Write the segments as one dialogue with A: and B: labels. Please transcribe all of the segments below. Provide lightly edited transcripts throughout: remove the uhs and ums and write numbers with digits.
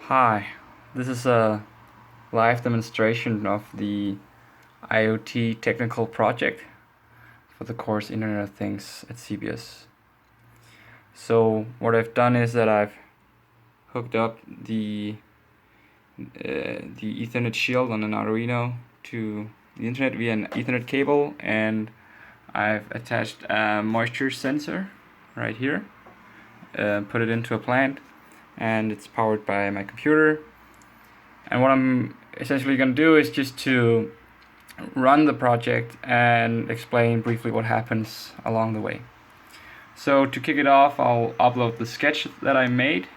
A: Hi, this is a live demonstration of the IoT technical project for the course Internet of Things at CBS. So what I've done is that I've hooked up the Ethernet shield on an Arduino to the internet via an Ethernet cable, and I've attached a moisture sensor right here, put it into a plant, and it's powered by my computer. And what I'm essentially going to do is just to run the project and explain briefly what happens along the way. So to kick it off, I'll upload the sketch that I made,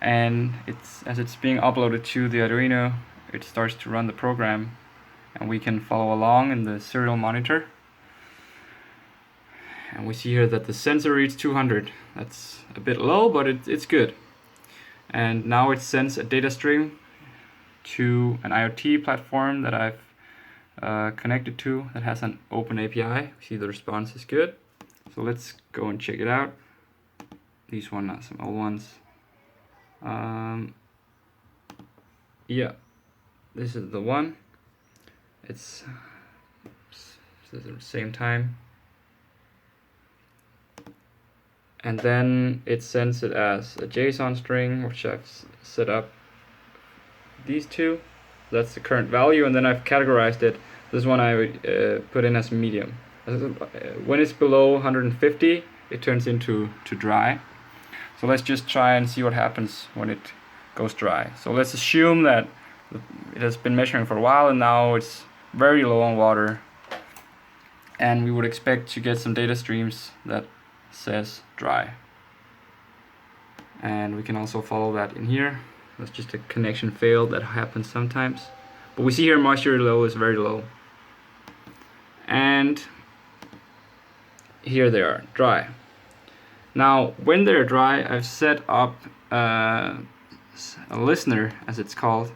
A: and as it's being uploaded to the Arduino, it starts to run the program, and we can follow along in the serial monitor. And we see here that the sensor reads 200. That's a bit low, but it's good. And now it sends a data stream to an IoT platform that I've connected to that has an open API. See, the response is good. So let's go and check it out. These ones are some old ones. Yeah, this is the one. It's at the same time. And then it sends it as a JSON string, which I've set up these two. That's the current value, and then I've categorized it. This one I would put in as medium. When it's below 150, it turns into dry. So let's just try and see what happens when it goes dry. So let's assume that it has been measuring for a while, and now it's very low on water. And we would expect to get some data streams that says dry. And we can also follow that in here. That's just a connection fail that happens sometimes. But we see here moisture low is very low. And here they are, dry. Now, when they're dry, I've set up a listener, as it's called,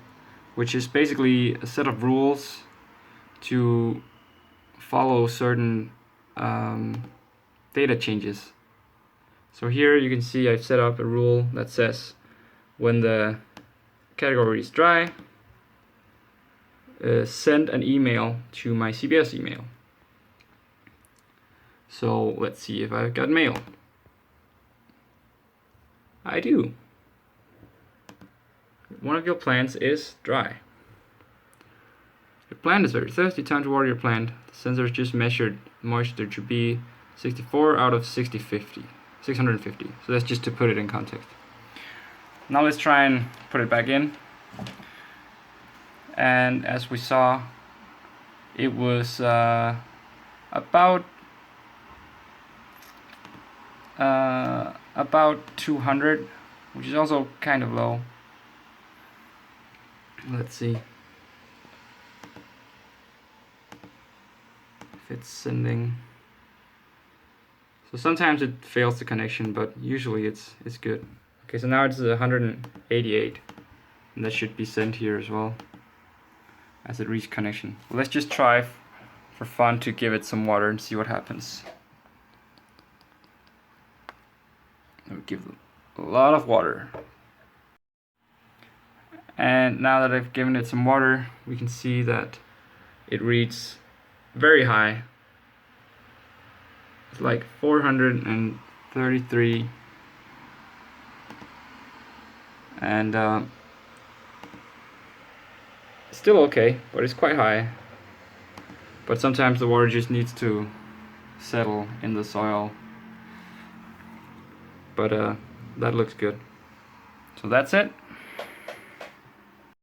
A: which is basically a set of rules to follow certain data changes. So here you can see I've set up a rule that says when the category is dry, send an email to my CBS email. So let's see if I've got mail. I do. One of your plants is dry. Your plant is very thirsty, time to water your plant. The sensor just measured moisture to be 64 out of 650. So that's just to put it in context. Now let's try and put it back in. And as we saw, it was about 200, which is also kind of low. Let's see if it's sending. So sometimes it fails the connection, but usually it's good. Okay, so now it's 188, and that should be sent here as well as it reaches connection. Well, let's just try for fun to give it some water and see what happens. I would give it a lot of water. And now that I've given it some water, we can see that it reads very high. It's like 433, and still okay, but it's quite high. But sometimes the water just needs to settle in the soil. But that looks good. So that's it.